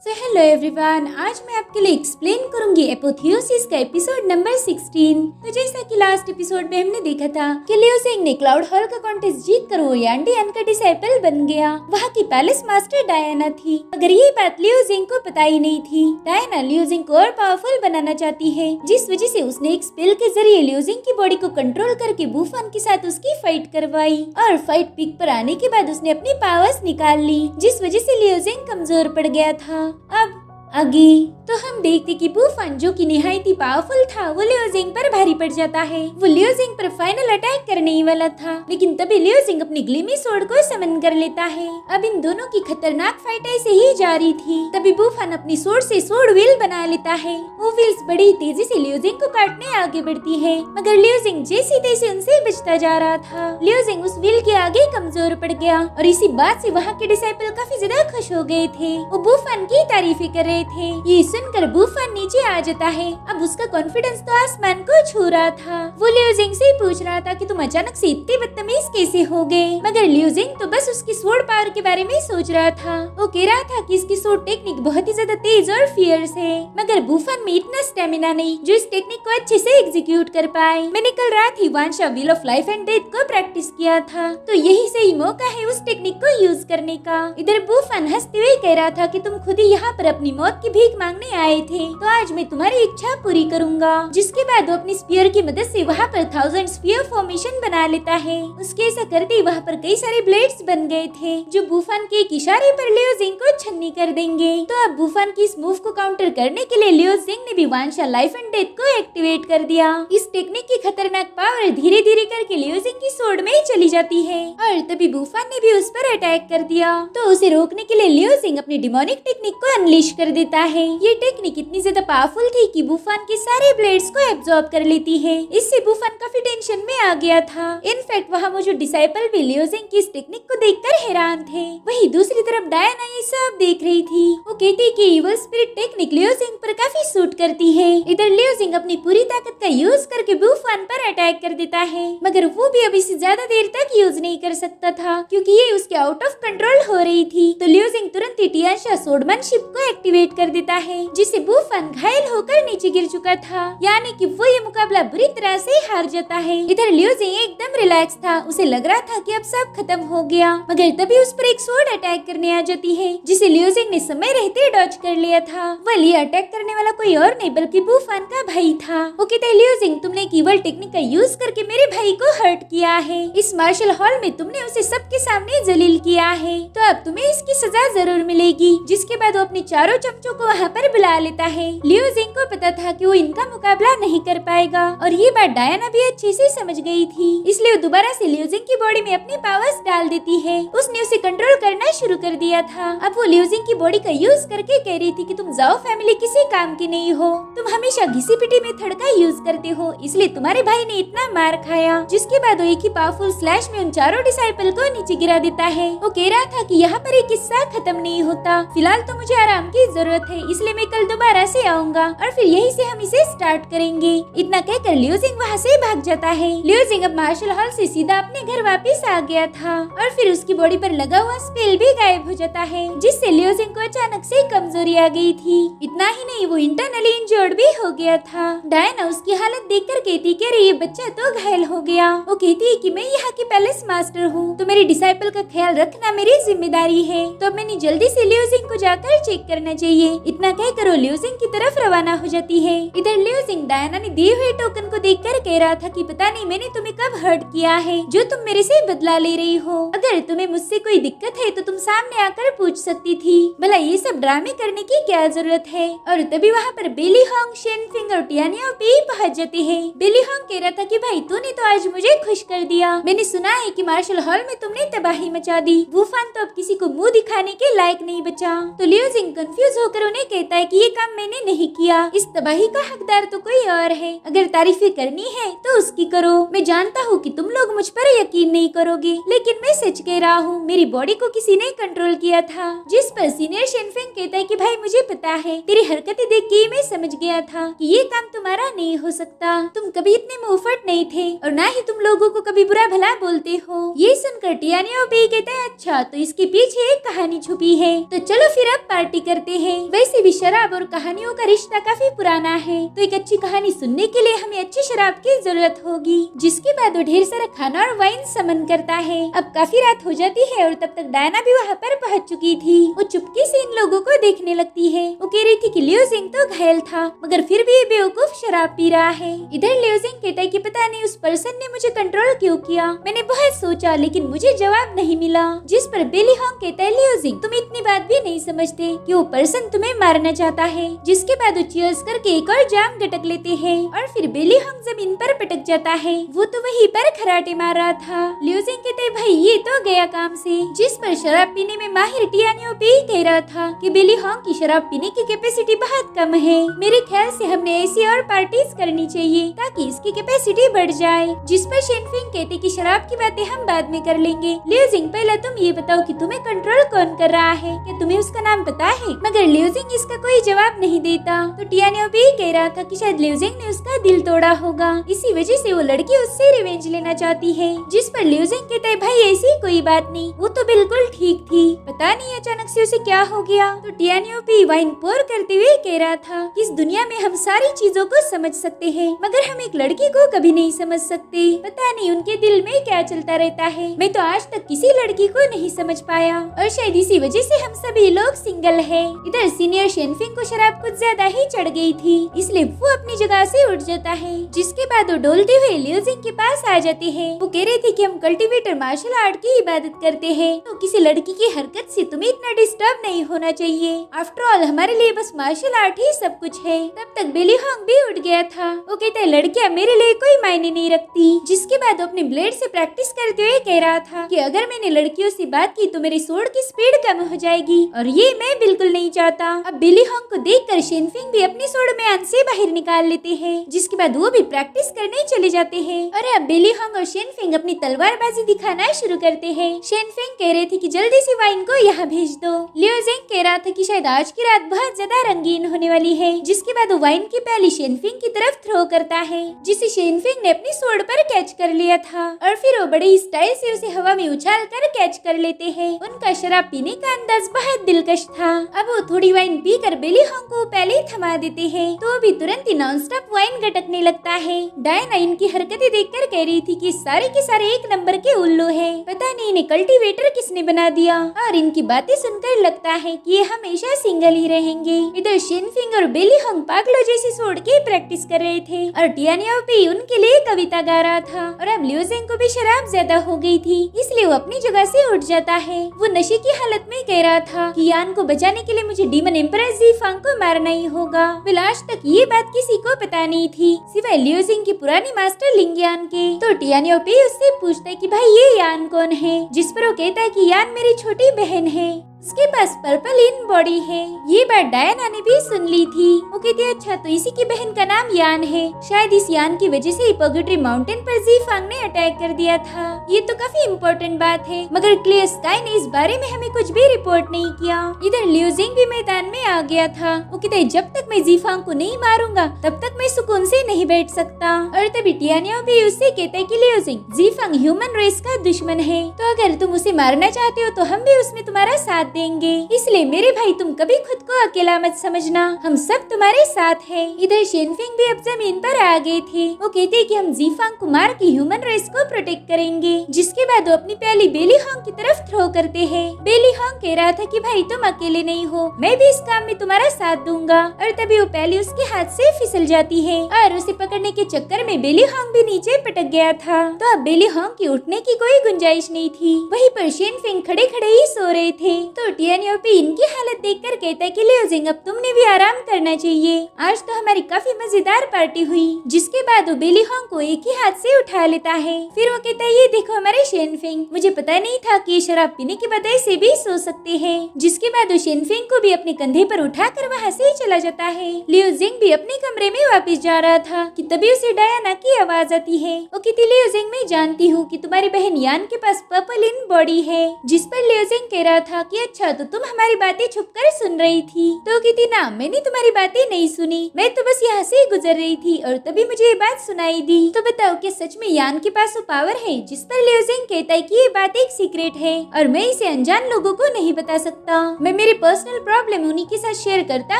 Hello everyone, आज मैं आपके लिए एक्सप्लेन करूंगी एपोथियोसिस का एपिसोड नंबर 16। तो जैसा कि लास्ट एपिसोड में हमने देखा था कि लियो जिंग ने क्लाउड हॉल का कॉन्टेस्ट जीत कर वो यांडियन का डिसाइपल बन गया। वहाँ की पैलेस मास्टर डायना थी, मगर ये बात लियो जिंग को पता ही नहीं थी। डायना लियो जिंग को और पावरफुल बनाना चाहती है, जिस वजह से उसने एक स्पेल के जरिए लियो जिंग की बॉडी को कंट्रोल करके बुफन के साथ उसकी फाइट करवाई और फाइट पीक पर आने के बाद उसने अपनी पावर्स निकाल ली, जिस वजह से लियो जिंग कमजोर पड़ गया था। अब आगे तो हम देखते कि बुफन जो कि निहायत ही पावरफुल था, वो लियो जिंग पर भारी पड़ जाता है। वो लियो जिंग पर फाइनल अटैक करने ही वाला था, लेकिन तभी लियो जिंग अपनी ग्लिमी सोर्ड को समन कर लेता है। अब इन दोनों की खतरनाक फाइट ऐसे ही जारी थी। तभी बुफन अपनी सोर्ड से सोर्ड व्हील बना लेता है। वो व्हील्स बड़ी तेजी से लियो जिंग को काटने आगे बढ़ती है, मगर लियो जिंग जैसी तैसे उनसे बचता जा रहा था। लियो जिंग उस व्हील के आगे कमजोर पड़ गया और इसी बात से वहाँ के डिसाइपल काफी ज्यादा खुश हो गए थे। वो बुफन की तारीफें कर रहे थे। ये सुनकर बुफन नीचे आ जाता है। अब उसका कॉन्फिडेंस तो आसमान को छू रहा था। वो लियो जिंग से पूछ रहा था कि तुम अचानक से इतने बदतमीज कैसे हो गए, मगर लियो जिंग तो बस उसकी स्वॉर्ड पावर के बारे में सोच रहा था। वो कह रहा था कि इसकी स्वॉर्ड टेक्निक बहुत ही ज्यादा तेज और फियर्स है, मगर बुफन में इतना स्टेमिना नहीं जो इस टेक्निक को अच्छे से एग्जीक्यूट कर पाए। मैंने कल रात ही वांशा wheel of life and death को प्रैक्टिस किया था, तो यही सही मौका है उस टेक्निक को यूज करने का। इधर बुफन हंसते हुए कह रहा था कि तुम खुद ही यहाँ पर अपनी मौत की भीख मांगने आए थे, तो आज मैं तुम्हारी इच्छा पूरी करूंगा। जिसके बाद वो अपनी स्पीयर की मदद से वहाँ पर 1000 स्पीयर फॉर्मेशन बना लेता है। उसके ऐसा करते ही वहाँ पर कई सारे ब्लेड्स बन गए थे, जो बुफन के एक इशारे पर लियो जिंग को छन्नी कर देंगे। तो अब बुफन की इस मूव को काउंटर करने के लिए लियो जिंग ने भी वांशा लाइफ एंड डेथ को एक्टिवेट कर दिया। इस टेक्निक की खतरनाक पावर धीरे धीरे करके लियो जिंग की सोर्ड में चली जाती है और तभी बुफन ने भी उस पर अटैक कर दिया। तो उसे रोकने के लिए लियो जिंग अपनी डिमोनिक टेक्निक को अनलीश कर देता है। ये टेक्निक इतनी ज्यादा पावरफुल थी कि बुफन के सारे ब्लेड्स को एब्जॉर्ब कर लेती है। इससे बुफन काफी टेंशन में आ गया था। इनफैक्ट वहाँ मौजूद डिसाइपल भी लियो जिंग की इस टेक्निक को देखकर हैरान थे। वहीं दूसरी तरफ डायना ये सब देख रही थी। वो कहती कि इविल स्पिरिट टेक्निक लियो जिंग पर काफी सूट करती है। इधर लियो जिंग अपनी पूरी ताकत का यूज करके बुफन पर अटैक कर देता है, मगर वो भी अभी से ज्यादा देर तक यूज नहीं कर सकता था, क्योंकि ये उसके आउट ऑफ कंट्रोल हो रही थी। तो लियो जिंग तुरंत ही टियाशा सोर्डमैनशिप को एक्टिवेट कर देता है, जिससे बुफन घायल होकर नीचे गिर चुका था, यानी कि वो ये मुकाबला बुरी तरह से हार जाता है। इधर लियो जिंग एकदम रिलैक्स था। उसे लग रहा था कि अब सब खत्म हो गया, मगर तभी उस पर एक स्वॉर्ड अटैक करने आ जाती है, जिसे लियो जिंग ने समय रहते डॉज कर लिया था। वह ये अटैक करने वाला कोई और नहीं बल्कि बुफन का भाई था। वो कहता है, लियो जिंग तुमने एक इविल टेक्निक का यूज करके मेरे भाई को हर्ट किया है। इस मार्शल हॉल में तुमने उसे सबके सामने जलील किया है, तो अब तुम्हें इसकी सजा जरूर मिलेगी। जिसके बाद वो अपने चारों चमचों को वहाँ पर बुला लेता है। लियो जिंग को पता था कि वो इनका मुकाबला नहीं कर पाएगा, और ये बात डायना भी अच्छे से समझ गई थी। इसलिए वो दोबारा से लियो जिंग की बॉडी में अपनी पावर्स डाल देती है। उसने उसे कंट्रोल करना शुरू कर दिया था। अब वो लियो जिंग की बॉडी का यूज करके कह रही थी कि तुम जाओ फैमिली किसी काम की नहीं हो, तुम हमेशा घिसी पिटी मेथड का यूज करते हो, इसलिए तुम्हारे भाई ने इतना मार खाया। जिसके बाद वो एक ही पावरफुल स्लैश में उन चारों डिसाइपल को नीचे गिरा देता है। वो कह रहा था कि यहाँ पर ये किस्सा खत्म नहीं होता, फिलहाल तो मुझे आराम की जरूरत है, इसलिए मैं कल दोबारा से आऊंगा और फिर यहीं से हम इसे स्टार्ट करेंगे। इतना कहकर लियो जिंग वहाँ से भाग जाता है। लियो जिंग अब मार्शल हॉल से सीधा अपने घर वापस आ गया था, और फिर उसकी बॉडी पर लगा हुआ स्पेल भी गायब हो जाता है, जिससे लियो जिंग को अचानक से कमजोरी आ गई थी। इतना ही नहीं, वो इंटरनली इंजर्ड भी हो गया था। डायना उसकी हालत देखकर कहती कि अरे ये बच्चा तो घायल हो गया। वो कहती है कि मैं यहाँ की पैलेस मास्टर हूँ, तो मेरे डिसाइपल का ख्याल रखना मेरी जिम्मेदारी है, तो अब मैंने जल्दी से लियो जिंग को जाकर चेक करना चाहिए। इतना कहकर वो लियो जिंग की तरफ रवाना हो जाती है। इधर लियो जिंग डायना ने दिए हुए टोकन को देखकर कह रहा था कि पता नहीं मैंने तुम्हें कब हर्ट किया है जो तुम मेरे से बदला ले रही हो। अगर तुम्हें मुझसे कोई दिक्कत है तो तुम सामने आकर पूछ सकती थी, भला ये सब ड्रामे करने की क्या जरूरत है। और तभी वहाँ पर बेली होंग, शेनफिंग और टियानिया भी पहुँच जाते हैं। बेली होंग कह रहा था कि भाई तूने तो आज मुझे खुश कर दिया, मैंने सुना है कि मार्शल हॉल में तुमने तबाही मचा दी। बुफन तो अब किसी को मुँह दिखाने के लायक नहीं बचा। तो लियो जिंग कंफ्यूज होकर उन्हें कहता है कि ये काम मैंने नहीं किया, इस तबाही का हकदार तो कोई और है। अगर तारीफें करनी है तो उसकी करो। मैं जानता हूँ कि तुम लोग मुझ पर यकीन नहीं करोगे, लेकिन मैं सच कह रहा हूँ, मेरी बॉडी को किसी ने कंट्रोल किया था। जिस पर सीनियर शेनफेंग कहता है कि भाई मुझे पता है, तेरी हरकतें देख के मैं समझ गया था कि ये काम तुम्हारा नहीं हो सकता। तुम कभी इतने मुंहफट नहीं थे और ना ही तुम लोगों को कभी बुरा भला बोलते हो। ये सुनकर टियानिया भी कहता है अच्छा तो इसके पीछे एक कहानी छुपी है, तो चलो फिर अब पार्टी करते हैं। वैसे भी शराब और कहानियों का रिश्ता काफी पुराना है, तो एक अच्छी कहानी सुनने के लिए हमें अच्छी शराब की जरूरत होगी। जिसके बाद वो ढेर सारा खाना और वाइन समन करता है। अब काफी रात हो जाती है और तब तक डायना भी वहाँ पर पहुँच चुकी थी। वो चुपके से इन लोगों को देखने लगती है। वो कह रही थी कि लियो जिंग तो घायल था, मगर फिर भी ये बेवकूफ शराब पी रहा है। इधर लियो जिंग कहता है कि पता नहीं उस पर्सन ने मुझे कंट्रोल क्यों किया। मैंने बहुत सोचा लेकिन मुझे जवाब नहीं मिला। जिस पर बेली हॉन्ग कहता है लियो जिंग तुम इतनी बात भी नहीं समझते कि वो पर्सन तुम्हें मारना चाहता है। जिसके बाद वो चीयर्स करके एक और जाम गटक लेते हैं और फिर बेली हॉन्ग जमीन पर पटक जाता है। वो तो वहीं पर खराटे मार रहा था। लियो जिंग कहते हैं भाई ये तो गया काम से। जिस पर शराब पीने में माहिर टियानियो भी कह रहा था कि बेली हॉन्ग की शराब पीने की कैपेसिटी बहुत कम है। मेरे ख्याल से हमने ऐसी और पार्टीज करनी चाहिए ताकि इसकी कैपेसिटी बढ़ जाए। जिस पर शेनफिंग कहते कि शराब की बातें हम बाद में कर लेंगे। लियो जिंग पहले तुम ये बताओ कि तुम्हें कंट्रोल कौन कर रहा है, क्या तुम्हें उसका नाम पता है? मगर लियो जिंग इसका कोई जवाब नहीं देता। तो टियानियो भी कह रहा था कि शायद लियो जिंग ने उसका दिल तोड़ा होगा, इसी वजह से वो लड़की उससे रिवेंज लेना चाहती है। जिस पर लियो जिंग कहता है भाई ऐसी कोई बात नहीं, वो तो बिल्कुल ठीक थी, पता नहीं अचानक से उसे क्या हो गया। तो टियानियो भी वाइन पोर करते हुए कह रहा था कि इस दुनिया में हम सारी चीजों को समझ सकते हैं मगर हम एक लड़की को कभी नहीं समझ सकते। पता नहीं उनके दिल में क्या चलता रहता है। मैं तो आज तक किसी लड़की को नहीं समझ पाया और शायद इसी वजह से हम सभी लोग सिंगल हैं। इधर सीनियर शेनफिंग को शराब कुछ ज्यादा ही चढ़ गई थी, इसलिए वो अपनी जगह से उठ जाता है। जिसके बाद वो डोलते हुए लियो जिंग के पास आ जाते हैं। वो कह रहे थे कि हम कल्टीवेटर मार्शल आर्ट की इबादत करते हैं, तो किसी लड़की की हरकत से तुम्हें इतना डिस्टर्ब नहीं होना चाहिए। आफ्टर ऑल हमारे लिए बस मार्शल आर्ट ही सब कुछ है। तब तक बेली हॉन्ग भी उठ गया था। वो कहता है लड़कियां मेरे लिए कोई मायने नहीं रखती। जिसके बाद वो अपने ब्लेड से प्रैक्टिस करते हुए कह रहा था कि अगर मैंने लड़कियों से बात की तो मेरी सोड की स्पीड कम हो जाएगी और ये मैं बिल्कुल नहीं चाहता। अब बेली हॉन्ग को देखकर शेनफिंग भी अपनी सोड में अंश से बाहर निकाल लेते हैं। जिसके बाद वो भी प्रैक्टिस करने चले जाते हैं और अब बेली हॉन्ग और शेनफिंग अपनी तलवारबाजी दिखाना शुरू करते हैं। शेनफिंग कह रहे थे कि जल्दी से वाइन को यहाँ भेज दो। लियो जिंग कह रहा था कि शायद आज की रात बहुत ज्यादा रंगीन होने वाली है। जिसके बाद वो वाइन की प्याली शेनफिंग की तरफ थ्रो करता है, जिसे शेनफिंग ने अपनी सोड पर कैच कर लिया था और फिर वो बड़े स्टाइल से उसे हवा में उछाल कर कैच कर लेते हैं। उनका शराब पीने का अंदाज बहुत दिलकश था। अब वो थोड़ी वाइन पीकर बेली हॉन्ग को पहले ही थमा देते हैं, तो वो भी तुरंत ही नॉन स्टॉप वाइन गटकने लगता है। डायना इनकी हरकतें देखकर कह रही थी कि सारे के सारे एक नंबर के उल्लू हैं। पता नहीं इन्हें कल्टीवेटर किसने बना दिया। और इनकी बातें सुनकर लगता है कि ये हमेशा सिंगल ही रहेंगे। इधर शेनफिंग और बेली हॉन्ग पागलों जैसी सोड की प्रैक्टिस कर रहे थे और टियानियो भी उनके लिए कविता गा रहा था। और अब लियो जिंग को भी शराब ज्यादा हो गई थी, इसलिए वो अपनी जगह से उठ जाता है। वो नशे की हालत में कह रहा था कि यान को बचाने के लिए मुझे डीमन एम्परर ज़ीफांग को मारना ही होगा। फिर आज तक ये बात किसी को पता नहीं थी सिवाय लियो जिंग की पुरानी मास्टर लिंग यान के। तो टियानियो भी उससे पूछता है कि भाई ये यान कौन है, जिस पर वो कहता है कि यान मेरी छोटी बहन है, उसके पास पर्पल इन बॉडी है। ये बात डायना ने भी सुन ली थी। वो कहती है अच्छा तो इसी की बहन का नाम यान है, शायद इस यान की वजह से पर्गेटरी माउंटेन पर ज़ीफांग ने अटैक कर दिया था। ये तो काफी इम्पोर्टेंट बात है, मगर क्लियर स्काई ने इस बारे में हमें कुछ भी रिपोर्ट नहीं किया। इधर लियो जिंग भी मैदान में आ गया था। वो कहता है जब तक मैं ज़ीफांग को नहीं मारूंगा तब तक मैं सुकून से नहीं बैठ सकता। और तभी टियानियो भी उससे कहता है कि लियो जिंग ज़ीफांग ह्यूमन रेस का दुश्मन है, तो अगर तुम उसे मारना चाहते हो तो हम भी उसमें तुम्हारा साथ देंगे। इसलिए मेरे भाई तुम कभी खुद को अकेला मत समझना, हम सब तुम्हारे साथ हैं। इधर शेनफिंग भी अब जमीन पर आ गए थे। वो कहते हैं कि हम ज़ीफांग को मार के ह्यूमन रेस को प्रोटेक्ट करेंगे। जिसके बाद वो अपनी प्याली बेली हॉन्ग की तरफ थ्रो करते हैं। बेली हॉन्ग कह रहा था कि भाई तुम अकेले नहीं हो, मैं भी इस काम में तुम्हारा साथ दूंगा। और तभी वो प्याली उसके हाथ से फिसल जाती है और उसे पकड़ने के चक्कर में बेली हॉन्ग भी नीचे पटक गया था। तो अब बेली हॉन्ग की उठने की कोई गुंजाइश नहीं थी। वहीं पर शेनफिंग खड़े खड़े ही सो रहे थे। तो टियानियो भी इनकी हालत देखकर कहता है कि लियो जिंग अब तुमने भी आराम करना चाहिए, आज तो हमारी काफी मजेदार पार्टी हुई। जिसके बाद वो बेली हॉन्ग को एक ही हाथ से उठा लेता है। फिर वो कहता है ये देखो हमारे शेनफिंग, मुझे पता नहीं था कि ये शराब पीने की वजह से भी सो सकते हैं। जिसके बाद वो शेनफिंग को भी अपने कंधे पर उठाकर वहाँ से चला जाता है। लियो जिंग भी अपने कमरे में वापस जा रहा था कि तभी उसे डायना की आवाज आती है। वो कहती लियो जिंग मैं जानती हूँ कि तुम्हारी बहन यान के पास पर्पल इन बॉडी है। जिस पर लियो जिंग कह रहा था कि अच्छा तो तुम हमारी बातें छुपकर सुन रही थी। तो कहती ना, मैंने तुम्हारी बातें नहीं सुनी, मैं तो बस यहाँ से गुजर रही थी और तभी मुझे ये बात सुनाई दी। तो बताओ क्या सच में यान के पास वो पावर है जिस पर लियो जिंग कहता है कि ये बात एक सीक्रेट है और मैं इसे अनजान लोगों को नहीं बता सकता। मैं मेरी पर्सनल प्रॉब्लम उन्हीं के साथ शेयर करता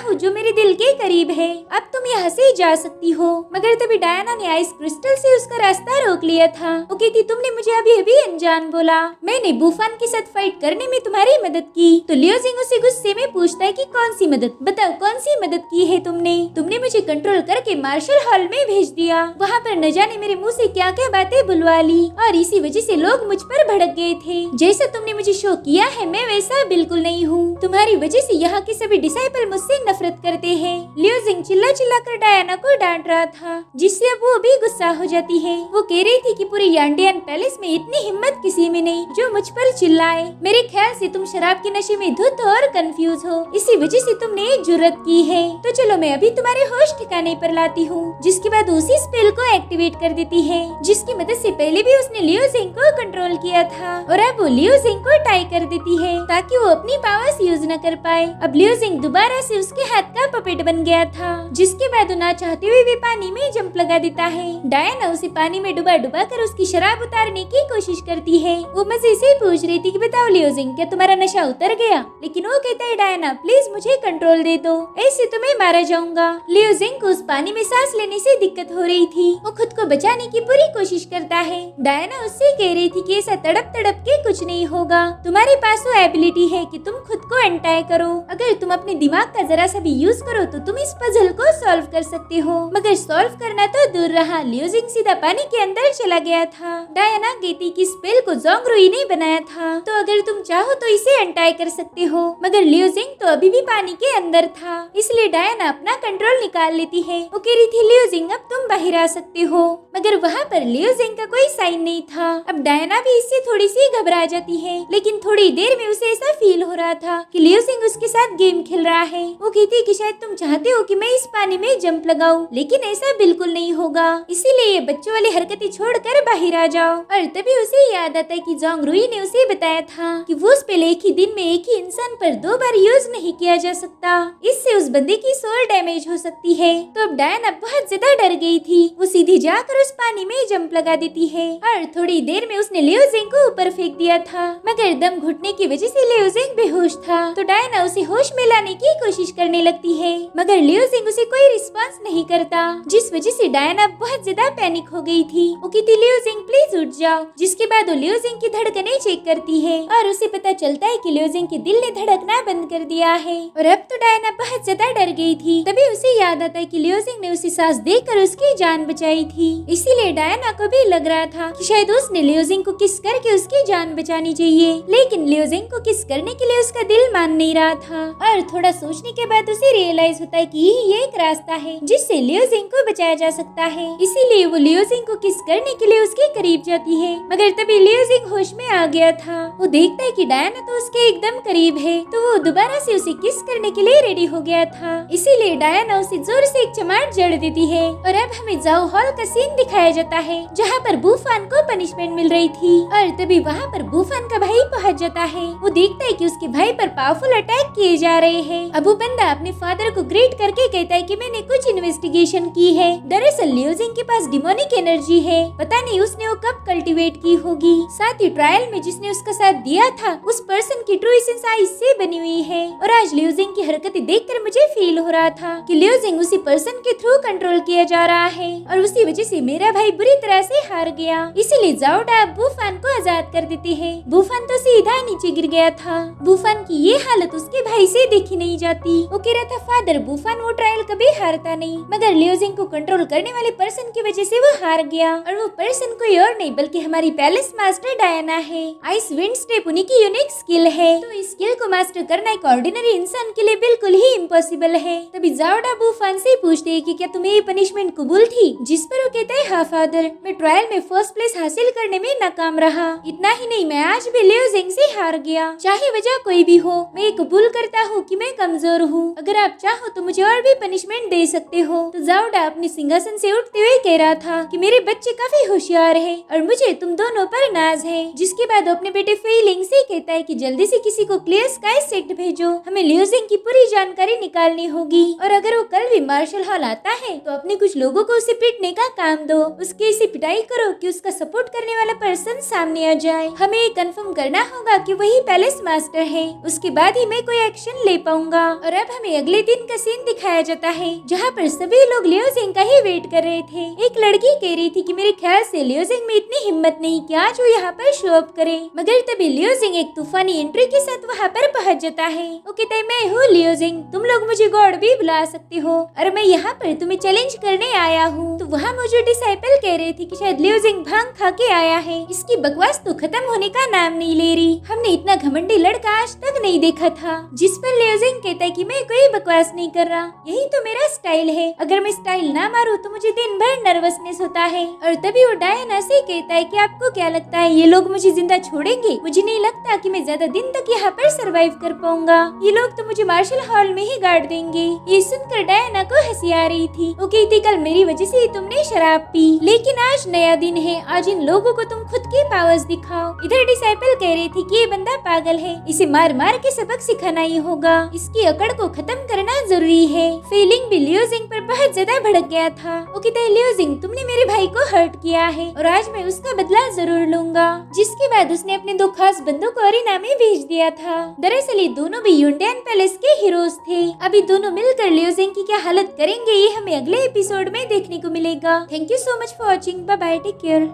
हूँ जो मेरे दिल के करीब है। अब तुम यहाँ से जा सकती हो। मगर तभी डायना ने आइस क्रिस्टल से उसका रास्ता रोक लिया था। वो कहती तुमने मुझे अभी अभी अनजान बोला, मैंने बुफान के साथ फाइट करने में तुम्हारी मदद की। तो लियो जिंग उसे गुस्से में पूछता है कि कौन सी मदद, बताओ कौन सी मदद की है तुमने मुझे कंट्रोल करके मार्शल हॉल में भेज दिया। वहाँ पर न जाने मेरे मुंह से क्या क्या बातें बुलवा ली और इसी वजह से लोग मुझ पर भड़क गए थे। जैसा तुमने मुझे शो किया है मैं वैसा बिल्कुल नहीं हूँ। तुम्हारी वजह से यहाँ के सभी डिसाइपल मुझसे नफरत करते हैं। लियो जिंग चिल्ला चिल्ला कर डायना को डांट रहा था, जिससे अब वो भी गुस्सा हो जाती है। वो कह रही थी कि पूरे यांडियन पैलेस में इतनी हिम्मत किसी में नहीं जो मुझ पर चिल्लाए। मेरे ख्याल से तुम शराब के नशे में धुत और कंफ्यूज हो, इसी वजह से तुमने ये जुर्रत की है। तो चलो मैं अभी तुम्हारे होश ठिकाने पर लाती हूँ। जिसके बाद उसी स्पेल को एक्टिवेट कर देती है जिसकी मदद से पहले भी उसने लियो जिंग को कंट्रोल किया था और अब वो लियो जिंग को टाई कर देती है ताकि वो अपनी पावर्स यूज न कर पाए। अब लियो जिंग दोबारा से उसके हाथ का पपेट बन गया था, जिसके बाद वो ना चाहते हुए भी पानी में जंप लगा देता है। डायना उसे पानी में डुबा डुबा कर उसकी शराब उतारने की कोशिश करती है। वो मजे से पूछ रही थी कि बताओ लियो जिंग क्या तुम्हारा नशा उतर गया, लेकिन वो कहता है डायना प्लीज मुझे कंट्रोल दे दो, ऐसे तो मैं मारा जाऊंगा। लियो जिंग को उस पानी में सांस लेने से दिक्कत हो रही थी। वो खुद को बचाने की पूरी कोशिश करता है। डायना उससे कह रही थी कि ऐसा तड़प तड़प के कुछ नहीं होगा, तुम्हारे पास वो एबिलिटी है कि तुम खुद को अनटाई करो। अगर तुम अपने दिमाग का जरा सा भी यूज करो तो तुम इस पजल को सॉल्व कर सकते हो। मगर सॉल्व करना तो दूर रहा, लियो जिंग सीधा पानी के अंदर चला गया था। डायना कहती कि स्पेल को जोंगरुई ने बनाया था, तो अगर तुम चाहो तो इसे अनटाई कर सकते हो। मगर लियो जिंग तो अभी भी पानी के अंदर था, इसलिए डायना अपना कंट्रोल निकाल लेती है। वो कह रही थी लियो जिंग अब तुम बाहर आ सकते हो, मगर वहाँ पर लियो जिंग का कोई साइन नहीं था। अब डायना भी इससे थोड़ी सी घबरा जाती है, लेकिन थोड़ी देर में उसे ऐसा फील हो रहा था कि लियो जिंग उसके साथ गेम खेल रहा है। वो कहती कि शायद तुम चाहते हो कि मैं इस पानी में जंप लगाऊं, लेकिन ऐसा बिल्कुल नहीं होगा, इसीलिए ये बच्चों वाली हरकतें छोड़कर बाहर आ जाओ। और तभी उसे याद आता है कि जोंगरुई ने उसे बताया था कि वो स्पेल एक ही दिन में एक ही इंसान पर 2 बार यूज नहीं किया जा सकता, इससे उस बंदे की सोल डैमेज हो सकती है। तो अब डायना बहुत ज्यादा डर गई थी। वो सीधी जाकर उस पानी में जंप लगा देती है और थोड़ी देर में उसने लियो जिंग को ऊपर फेंक दिया था, मगर दम घुटने की वजह से लियो जिंग बेहोश था। तो डायना उसे होश में लाने की कोशिश करने लगती है, मगर लियो जिंग उसे कोई रिस्पॉन्स नहीं करता, जिस वजह से डायना बहुत ज्यादा पैनिक हो गई थी। वो कहती लियो जिंग प्लीज उठ जाओ, जिसके बाद वो लियो जिंग की धड़कनें चेक करती है और उसे पता चलता है कि लियो जिंग के दिल ने धड़कना बंद कर दिया है। और अब तो डायना बहुत ज्यादा डर गई थी। तभी उसे याद आता है कि लियो जिंग ने उसे सांस देकर उसकी जान बचाई थी, इसीलिए डायना को भी लग रहा था कि शायद उसने लियो जिंग को किस करके उसकी जान बचानी चाहिए, लेकिन लियो जिंग को किस करने के लिए उसका दिल मान नहीं रहा था। और थोड़ा सोचने के बाद उसे रियलाइज होता है कि ये एक रास्ता है जिससे लियो जिंग को बचाया जा सकता है, इसीलिए वो लियो जिंग को किस करने के लिए उसके करीब जाती है। मगर तभी लियो जिंग होश में आ गया था। वो देखता है कि डायना तो उसके एकदम करीब है, तो वो दोबारा से उसे किस करने के लिए रेडी हो गया था, इसीलिए डायना उसे जोर से एक चमाट जड़ देती है। और अब हमें जाओ हॉल का सीन दिखाया जाता है जहाँ पर बुफान को पनिशमेंट मिल रही थी। और तभी वहाँ पर बुफान का भाई पहुँच जाता है। वो देखता है कि उसके भाई पर पावरफुल अटैक किए जा रहे हैं। अब वो बंदा अपने फादर को ग्रेट करके कहता है कि मैंने कुछ इन्वेस्टिगेशन की है, दरअसल लियो जिंग के पास डिमोनिक एनर्जी है, पता नहीं उसने वो कब कल्टीवेट की होगी। साथ ही ट्रायल में जिसने उसका साथ दिया था उस पर्सन की ट्रू एसेंस आइस से बनी हुई है। और आज लियो जिंग की हरकतें देखकर मुझे फील हो रहा था कि लियो जिंग उसी पर्सन के थ्रू कंट्रोल किया जा रहा है और उसी वजह से मेरा भाई बुरी तरह से हार गया, इसीलिए जाओडा बुफान को आजाद कर देते हैं। बुफान तो सीधा नीचे गिर गया था। बुफान की ये हालत उसके भाई से देखी नहीं जाती। वो कह रहा था फादर बुफान वो ट्रायल कभी हारता नहीं, मगर लियो जिंग को कंट्रोल करने वाले पर्सन की वजह से वो हार गया और वो पर्सन कोई और नहीं बल्कि हमारी पैलेस मास्टर डायना है। आइस विंड स्टेप उन्हीं की यूनिक स्किल है, तो इस स्किल को मास्टर करना एक ऑर्डिनरी इंसान के लिए बिल्कुल ही इम्पॉसिबल है। तभी जाओडा बुफान से पूछते हैं कि क्या तुम्हें ये पनिशमेंट कबूल थी, जिस पर वो कहता है हाँ फादर, मैं ट्रायल में फर्स्ट प्लेस हासिल करने में नाकाम रहा, इतना ही नहीं मैं आज भी लियो जिंग से हार गया। चाहे वजह कोई भी हो, मैं कबूल करता हूँ कि मैं कमजोर हूँ। अगर आप चाहो तो मुझे और भी पनिशमेंट दे सकते हो। तो जाओडा अपने सिंहासन से उठते हुए कह रहा था कि मेरे बच्चे काफी होशियार है और मुझे तुम दोनों पर नाज है। जिसके बाद वो अपने बेटे फेलिंग से कहता है कि जल्दी से किसी को क्लियर स्काई सेट भेजो, हमें लियोजिंग की पूरी जानकारी निकालनी होगी और अगर वो कल भी मार्शल हॉल आता है तो अपने कुछ लोगों को उसे पीटने का काम दो, उसकी ऐसी पिटाई करो कि उसका सपोर्ट करने वाला पर्सन सामने आ जाए। हमें ये कंफर्म करना होगा कि वही पैलेस मास्टर है, उसके बाद ही मैं कोई एक्शन ले पाऊंगा। और अब हमें अगले दिन का सीन दिखाया जाता है जहाँ पर सभी लोग लियोजिंग का ही वेट कर रहे थे। एक लड़की कह रही थी कि मेरे ख्याल से लियोजिंग में इतनी हिम्मत नहीं कि आज वो यहाँ पर शो अप करे, मगर तभी लियोजिंग एक तूफानी एंट्री के साथ वहाँ पर पहुँच जाता है। वो कहता है मैं हूँ लियोजिंग, तुम लोग मुझे गॉड भी बुला सकते हो और मैं यहाँ पर तुम्हें चैलेंज करने आया हूँ। तो वहाँ मौजूद डिसाइपल कह रहे थे कि शायद लियोजिंग भांग खा के आया है, इसकी बकवास तो खत्म होने का नाम नहीं ले रही। हमने इतना घमंडी लड़का आज तक नहीं देखा था। जिस पर लियोजिंग कहता है कि मैं कोई बकवास नहीं कर रहा, यही तो मेरा स्टाइल है, अगर मैं स्टाइल ना मारूं तो मुझे दिन भर नर्वसनेस होता है। और तभी वो डायना से कहता है कि आपको क्या लगता है ये लोग मुझे जिंदा छोड़ेंगे? मुझे नहीं लगता कि मैं ज्यादा दिन तक यहाँ पर सरवाइव कर पाऊंगा, ये लोग तो मुझे मार्शल हॉल में ही गाड़ देंगे। ये सुनकर डायना को हंसी आ रही थी। वो कहती कल मेरी वजह से तुमने शराब पी, लेकिन आज नया दिन है, आज इन लोगों को तुम खुद की पावर्स दिखाओ। इधर डिसाइपल कह रही थी कि ये बंदा पागल है, इसे मार मार के सबक सिखाना ही होगा, इसकी अकड़ को खत्म करना जरूरी है। फीलिंग भी लियोजिंग पर बहुत ज्यादा भड़क गया था। वो कहता है लियोजिंग तुमने मेरे भाई को हर्ट किया है और आज मैं उसका बदला जरूर लूंगा। जिसके बाद उसने अपने दो खास बंदों को अरीना में भेज दिया था। दरअसल ये दोनों भी यूंडियन पैलेस के हीरोज थे। अभी दोनों मिलकर लियोजिंग की क्या हालत करेंगे ये हमें अगले एपिसोड में देखने को मिलेगा। Thank you so much for watching, bye bye, take care.